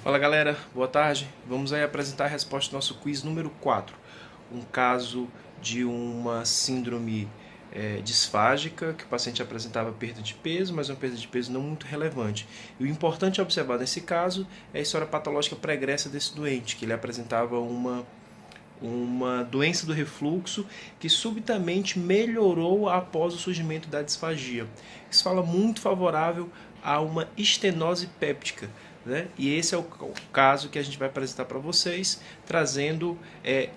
Fala galera, boa tarde. Vamos aí apresentar a resposta do nosso quiz número 4. Um caso de uma síndrome disfágica, que o paciente apresentava perda de peso, mas uma perda de peso não muito relevante. E o importante a observar nesse caso é a história patológica pregressa desse doente, que ele apresentava uma doença do refluxo que subitamente melhorou após o surgimento da disfagia. Isso fala muito favorável a uma estenose péptica, né? E esse é o caso que a gente vai apresentar para vocês, trazendo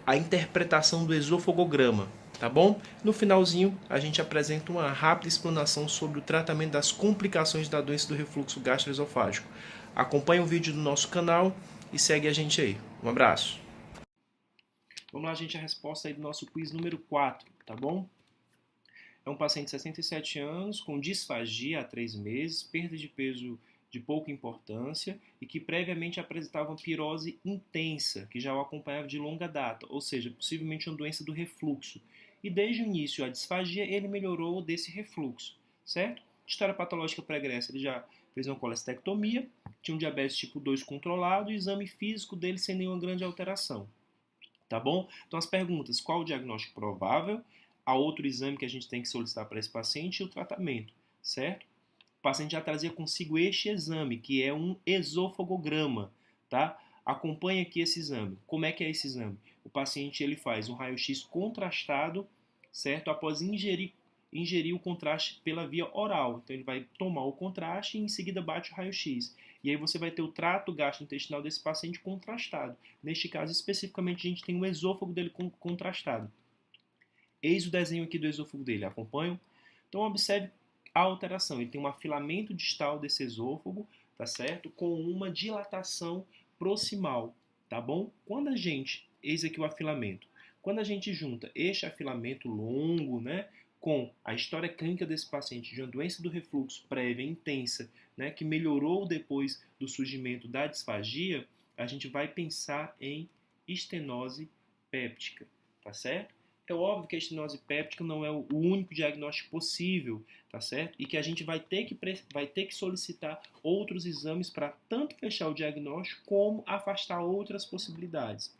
a interpretação do esofagograma. Tá bom? No finalzinho, a gente apresenta uma rápida explanação sobre o tratamento das complicações da doença do refluxo gastroesofágico. Acompanhe o vídeo do nosso canal e segue a gente aí. Um abraço! Vamos lá, gente, a resposta aí do nosso quiz número 4, tá bom? É um paciente de 67 anos, com disfagia há 3 meses, perda de peso de pouca importância e que previamente apresentava uma pirose intensa, que já o acompanhava de longa data, ou seja, possivelmente uma doença do refluxo. E desde o início a disfagia, ele melhorou desse refluxo, certo? História patológica pregressa, ele já fez uma colestectomia, tinha um diabetes tipo 2 controlado e o exame físico dele sem nenhuma grande alteração. Tá bom? Então as perguntas: qual o diagnóstico provável? Há outro exame que a gente tem que solicitar para esse paciente e o tratamento, certo? O paciente já trazia consigo este exame, que é um esofagograma, tá? Acompanhe aqui esse exame. Como é que é esse exame? O paciente ele faz um raio-x contrastado, certo? Após ingerir o contraste pela via oral. Então ele vai tomar o contraste e em seguida bate o raio-x. E aí você vai ter o trato gastrointestinal desse paciente contrastado. Neste caso, especificamente, a gente tem o esôfago dele contrastado. Eis o desenho aqui do esôfago dele, acompanham? Então observe a alteração. Ele tem um afilamento distal desse esôfago, tá certo? Com uma dilatação proximal, tá bom? Eis aqui o afilamento. Quando a gente junta este afilamento longo, né, com a história clínica desse paciente de uma doença do refluxo prévia intensa, né, que melhorou depois do surgimento da disfagia, a gente vai pensar em estenose péptica, tá certo? É óbvio que a estenose péptica não é o único diagnóstico possível, tá certo? E que a gente vai ter que solicitar outros exames para tanto fechar o diagnóstico como afastar outras possibilidades.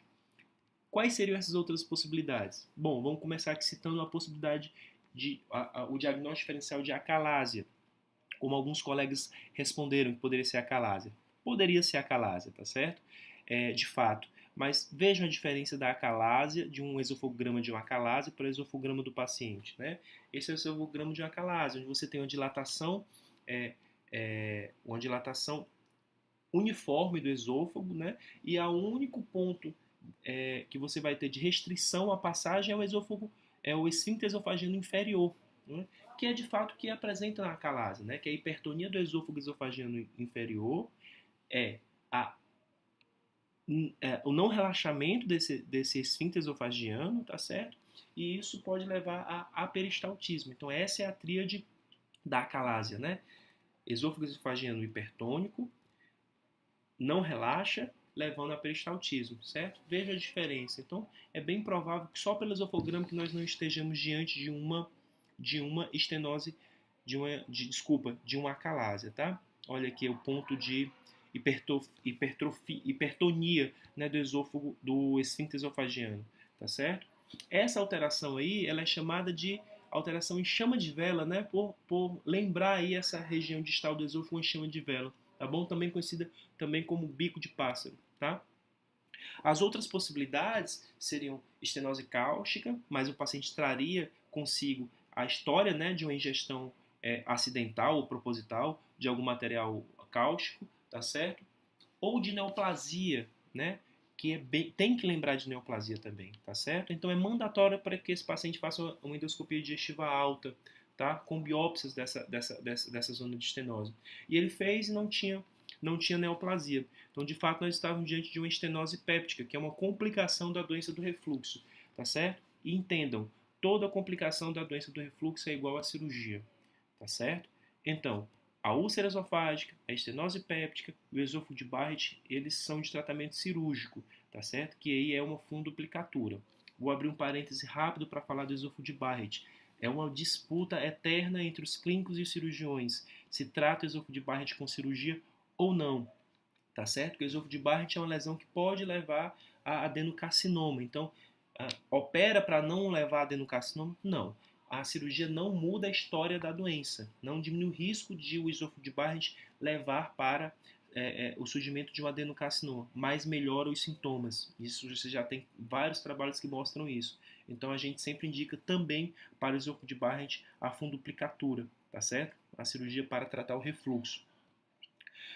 Quais seriam essas outras possibilidades? Bom, vamos começar aqui citando a possibilidade o diagnóstico diferencial de acalásia, como alguns colegas responderam que poderia ser acalásia. Poderia ser acalásia, tá certo? De fato. Mas vejam a diferença da acalásia, de um esofagograma de uma acalásia para o esofagograma do paciente, né? Esse é o esofagograma de uma acalásia, onde você tem uma dilatação uniforme do esôfago, né? E o único ponto que você vai ter de restrição à passagem é o esôfago, é o esfíncter esofagiano inferior, né? Que é de fato o que apresenta na acalásia, né? Que é a hipertonia do esôfago esofagiano inferior, é, a, o não relaxamento desse esfíncter esofagiano, tá certo? E isso pode levar a peristaltismo. Então essa é a tríade da acalásia, né? Esôfago esofagiano hipertônico, não relaxa, levando a peristaltismo, certo? Veja a diferença. Então, é bem provável que só pelo esofograma que nós não estejamos diante de uma estenose, de uma acalásia, tá? Olha aqui o ponto de hipertonia, né, do esôfago, do esfíncter esofagiano, tá certo? Essa alteração aí, ela é chamada de alteração em chama de vela, né, por lembrar aí essa região distal do esôfago em chama de vela, tá bom? Também conhecida também como bico de pássaro, tá? As outras possibilidades seriam estenose cáustica, mas o paciente traria consigo a história, né, de uma ingestão acidental ou proposital de algum material cáustico, tá certo? Ou de neoplasia, né? Tem que lembrar de neoplasia também, tá certo? Então é mandatório para que esse paciente faça uma endoscopia digestiva alta, tá? Com biópsias dessa zona de estenose. E ele fez e não tinha neoplasia. Então, de fato, nós estávamos diante de uma estenose péptica, que é uma complicação da doença do refluxo, tá certo? E entendam, toda complicação da doença do refluxo é igual à cirurgia, tá certo? Então, a úlcera esofágica, a estenose péptica e o esôfago de Barrett, eles são de tratamento cirúrgico, tá certo? Que aí é uma fundoplicatura. Vou abrir um parêntese rápido para falar do esôfago de Barrett. É uma disputa eterna entre os clínicos e os cirurgiões. Se trata o esôfago de Barrett com cirurgia ou não. tá certo? Porque o esôfago de Barrett é uma lesão que pode levar a adenocarcinoma. Então, opera para não levar a adenocarcinoma? Não. A cirurgia não muda a história da doença, não diminui o risco de o esôfago de Barrett levar para o surgimento de um adenocarcinoma, mas melhora os sintomas. Isso você já tem vários trabalhos que mostram isso. Então a gente sempre indica também para o esôfago de Barrett a funduplicatura, tá certo? A cirurgia para tratar o refluxo.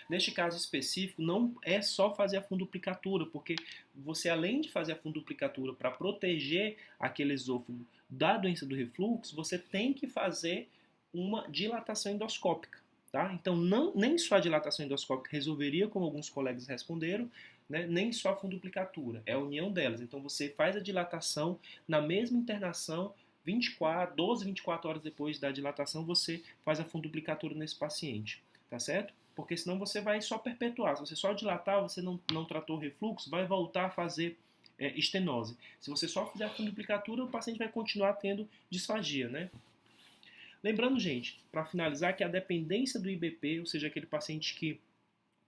Neste caso específico, não é só fazer a funduplicatura, porque você, além de fazer a funduplicatura para proteger aquele esôfago da doença do refluxo, você tem que fazer uma dilatação endoscópica. Tá? Então, nem só a dilatação endoscópica resolveria, como alguns colegas responderam, né? Nem só a funduplicatura, é a união delas. Então, você faz a dilatação na mesma internação, 12, 24 horas depois da dilatação, você faz a funduplicatura nesse paciente, tá certo? Porque senão você vai só perpetuar. Se você só dilatar, você não tratou o refluxo, vai voltar a fazer estenose. Se você só fizer a funduplicatura, o paciente vai continuar tendo disfagia, né? Lembrando, gente, para finalizar, que a dependência do IBP, ou seja, aquele paciente que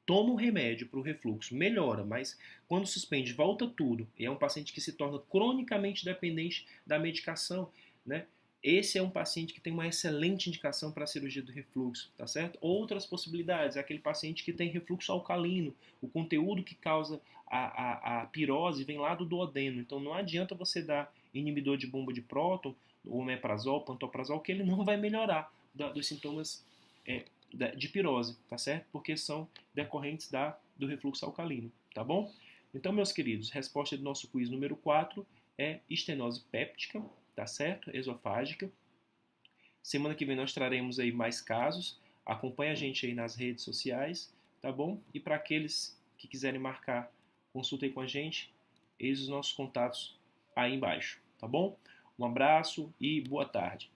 toma um remédio para o refluxo, melhora, mas quando suspende, volta tudo, e é um paciente que se torna cronicamente dependente da medicação, né? Esse é um paciente que tem uma excelente indicação para a cirurgia do refluxo, tá certo? Outras possibilidades, é aquele paciente que tem refluxo alcalino, o conteúdo que causa a pirose vem lá do duodeno, então não adianta você dar inibidor de bomba de próton, o omeprazol, pantoprazol, que ele não vai melhorar dos sintomas de pirose, tá certo? Porque são decorrentes do refluxo alcalino, tá bom? Então, meus queridos, resposta do nosso quiz número 4 é estenose péptica, tá certo? Esofágica. Semana que vem nós traremos aí mais casos. Acompanhe a gente aí nas redes sociais, tá bom? E para aqueles que quiserem marcar consulta aí com a gente, eis os nossos contatos aí embaixo, tá bom? Um abraço e boa tarde.